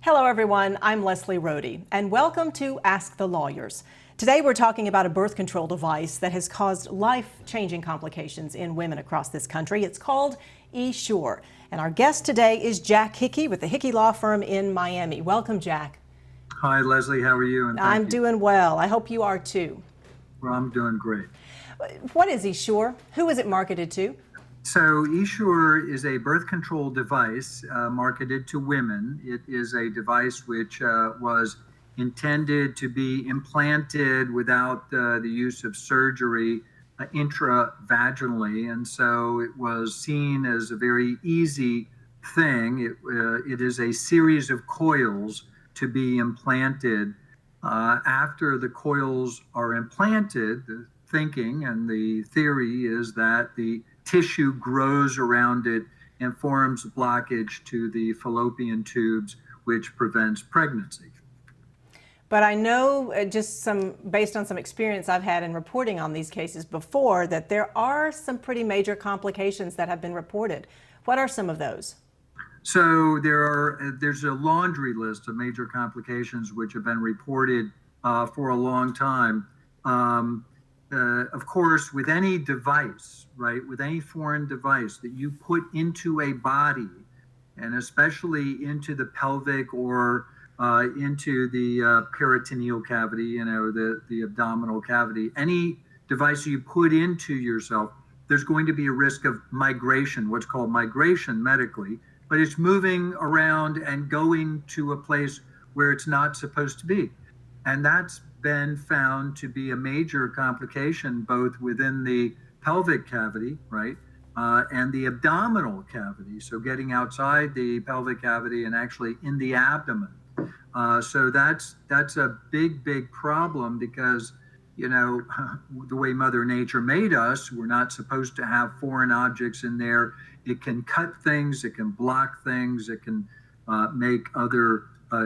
Hello, everyone. I'm Leslie Rohde, and welcome to Ask the Lawyers. Today, we're talking about a birth control device that has caused life-changing complications in women across this country. It's called Essure. And our guest today is Jack Hickey with the Hickey Law Firm in Miami. Welcome, Jack. Hi, Leslie. How are you? And I'm doing well. I hope you are too. Well, I'm doing great. What is Essure? Who is it marketed to? So Essure is a birth control device marketed to women. It is a device which was intended to be implanted without the use of surgery intravaginally. And so it was seen as a very easy thing. It is a series of coils to be implanted. After the coils are implanted, the thinking and the theory is that the tissue grows around it and forms blockage to the fallopian tubes, which prevents pregnancy. But I know, based on some experience I've had in reporting on these cases before, that there are some pretty major complications that have been reported. What are some of those? So there's a laundry list of major complications which have been reported for a long time. Of course, with any device, right, with any foreign device that you put into a body, and especially into the pelvic or into the peritoneal cavity, the abdominal cavity, any device you put into yourself, there's going to be a risk of migration, what's called migration medically, but it's moving around and going to a place where it's not supposed to be. And that's been found to be a major complication both within the pelvic cavity, right, and the abdominal cavity. So getting outside the pelvic cavity and actually in the abdomen. So that's a big problem because, the way Mother Nature made us, we're not supposed to have foreign objects in there. It can cut things, it can block things, it can make other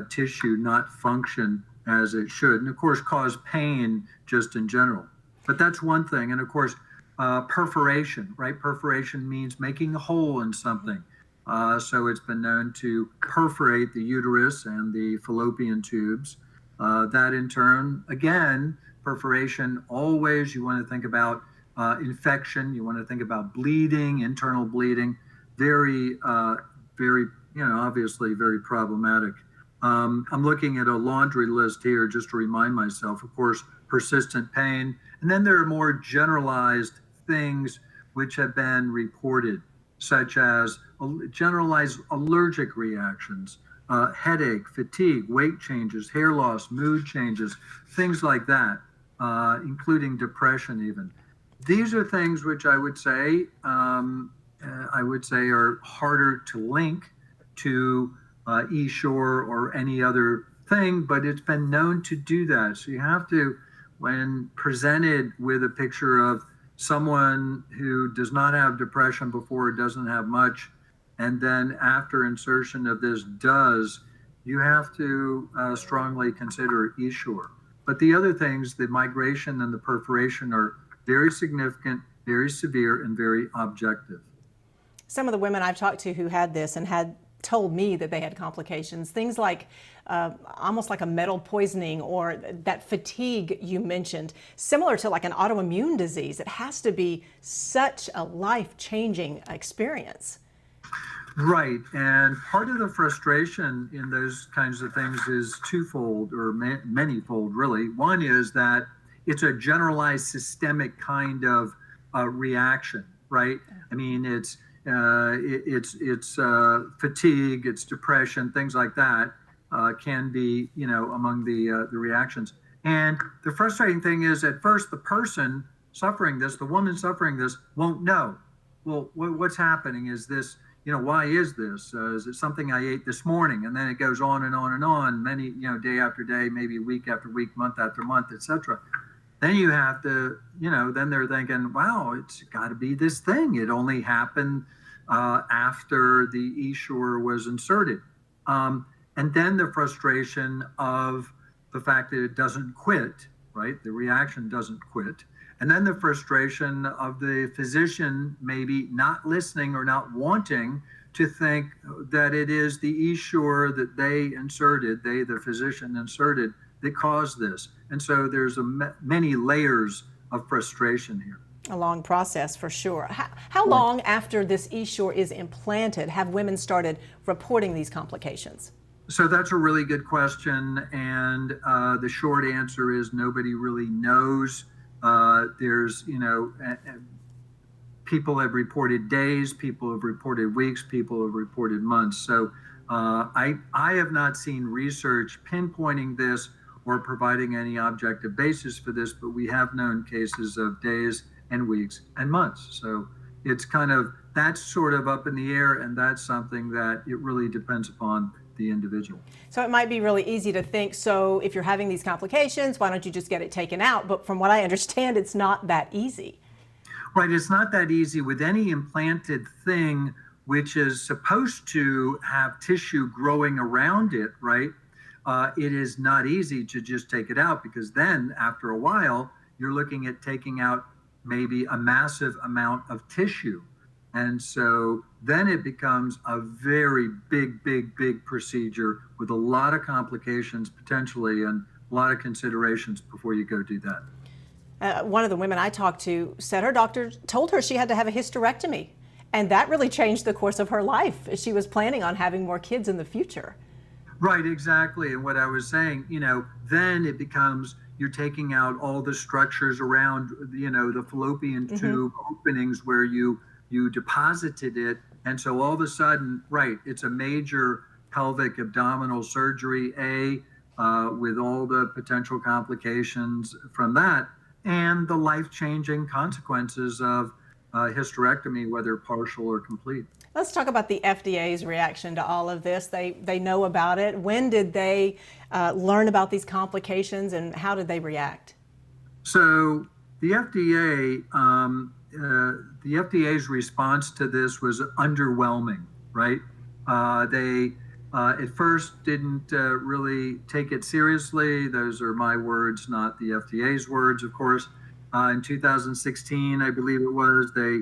tissue not function as it should, and of course cause pain just in general. But that's one thing. And of course, perforation, right? Perforation means making a hole in something. So it's been known to perforate the uterus and the fallopian tubes. That in turn, again, perforation, always you want to think about infection, you want to think about bleeding, internal bleeding, very, obviously very problematic. I'm looking at a laundry list here just to remind myself, of course, persistent pain. And then there are more generalized things which have been reported, such as generalized allergic reactions, headache, fatigue, weight changes, hair loss, mood changes, things like that, including depression even. These are things which I would say are harder to link to Essure or any other thing, but it's been known to do that. So you have to, when presented with a picture of someone who does not have depression before, doesn't have much, and then after insertion of this does, you have to strongly consider Essure. But the other things, the migration and the perforation, are very significant, very severe, and very objective. Some of the women I've talked to who had this and had told me that they had complications, things like almost like a metal poisoning or that fatigue you mentioned, similar to like an autoimmune disease. It has to be such a life-changing experience. Right, and part of the frustration in those kinds of things is twofold, or manyfold really. One is that it's a generalized systemic kind of reaction, right? I mean, it's fatigue, it's depression, things like that can be, among the reactions. And the frustrating thing is, at first, the person suffering this, the woman suffering this, won't know. Well, what's happening? Is this, why is this? Is it something I ate this morning? And then it goes on and on and on, many, day after day, maybe week after week, month after month, etc. Then you have to, then they're thinking, wow, it's got to be this thing. It only happened after the Essure was inserted. And then the frustration of the fact that it doesn't quit, right? The reaction doesn't quit. And then the frustration of the physician maybe not listening or not wanting to think that it is the Essure that they inserted, the physician inserted, that caused this. And so there's many layers of frustration here. A long process for sure. How long after this Essure is implanted have women started reporting these complications? So that's a really good question, and the short answer is nobody really knows. There's, people have reported days, people have reported weeks, people have reported months. So I have not seen research pinpointing this or providing any objective basis for this, but we have known cases of days and weeks and months. So it's that's sort of up in the air, and that's something that it really depends upon the individual. So it might be really easy to think, so if you're having these complications, why don't you just get it taken out? But from what I understand, it's not that easy. Right, it's not that easy with any implanted thing which is supposed to have tissue growing around it, right? It is not easy to just take it out, because then after a while, you're looking at taking out maybe a massive amount of tissue. And so then it becomes a very big procedure with a lot of complications potentially and a lot of considerations before you go do that. One of the women I talked to said her doctor told her she had to have a hysterectomy. And that really changed the course of her life. She was planning on having more kids in the future. Right, exactly. And what I was saying, then it becomes you're taking out all the structures around, the fallopian tube openings where you deposited it. And so all of a sudden, right, it's a major pelvic abdominal surgery, with all the potential complications from that and the life-changing consequences of hysterectomy, whether partial or complete. Let's talk about the FDA's reaction to all of this. They know about it. When did they learn about these complications, and how did they react? So the FDA's response to this was underwhelming, right? They at first didn't really take it seriously. Those are my words, not the FDA's words, of course. In 2016, I believe it was, they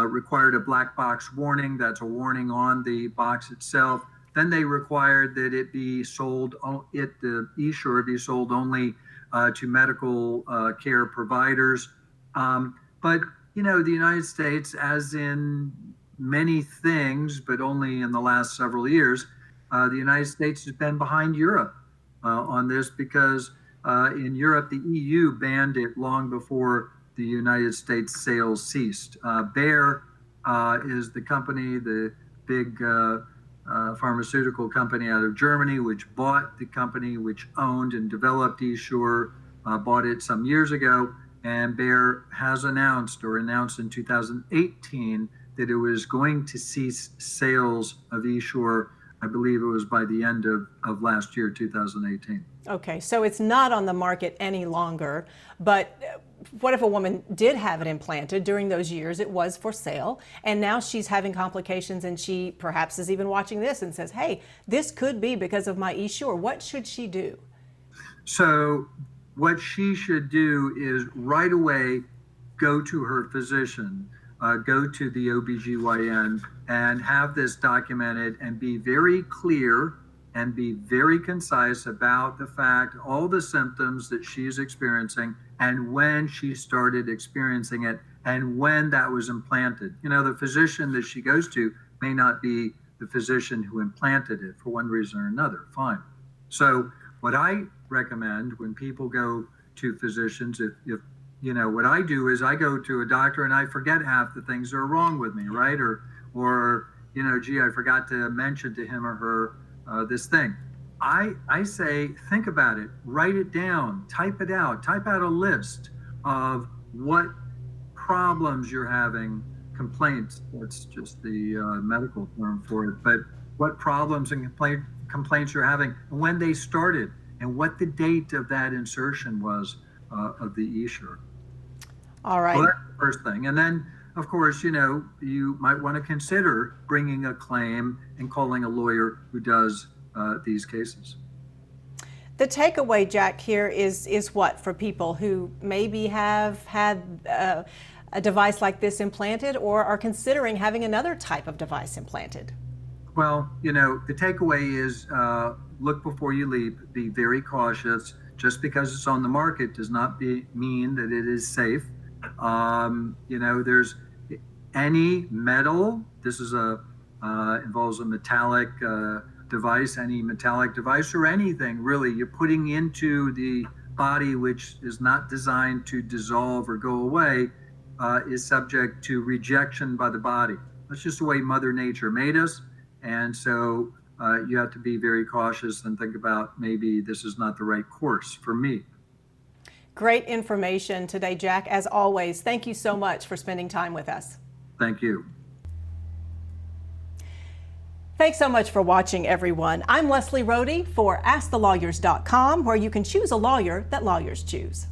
required a black box warning. That's a warning on the box itself. Then they required that it be sold, the Essure be sold only to medical care providers. But the United States, as in many things, but only in the last several years, the United States has been behind Europe on this, because in Europe, the EU banned it long before the United States sales ceased. Bayer is the company, the big pharmaceutical company out of Germany, which bought the company which owned and developed Essure, bought it some years ago. And Bayer has announced in 2018 that it was going to cease sales of Essure. I believe it was by the end of last year, 2018. Okay, so it's not on the market any longer, but what if a woman did have it implanted during those years? It was for sale, and now she's having complications, and she perhaps is even watching this and says, hey, this could be because of my Essure. What should she do? So what she should do is right away go to her physician, go to the OBGYN, and have this documented and be very clear and be very concise about the fact, all the symptoms that she's experiencing and when she started experiencing it and when that was implanted. The physician that she goes to may not be the physician who implanted it for one reason or another. Fine. So what I recommend when people go to physicians, if what I do is I go to a doctor and I forget half the things that are wrong with me, right? Or gee, I forgot to mention to him or her this thing. I say, think about it, write it down, type it out, type out a list of what problems you're having, complaints, that's just the medical term for it, but what problems and complaints you're having, and when they started, and what the date of that insertion was of the Essure. All right. Well, that's the first thing. And then, of course, you might want to consider bringing a claim and calling a lawyer who does these cases. The takeaway, Jack, here is what for people who maybe have had a device like this implanted or are considering having another type of device implanted? Well, the takeaway is look before you leap, be very cautious. Just because it's on the market does not mean that it is safe. There's any metal, this is involves a metallic device, any metallic device or anything really you're putting into the body which is not designed to dissolve or go away is subject to rejection by the body. That's just the way Mother Nature made us. And so you have to be very cautious and think about maybe this is not the right course for me. Great information today, Jack. As always, thank you so much for spending time with us. Thank you. Thanks so much for watching, everyone. I'm Leslie Rohde for AskTheLawyers.com, where you can choose a lawyer that lawyers choose.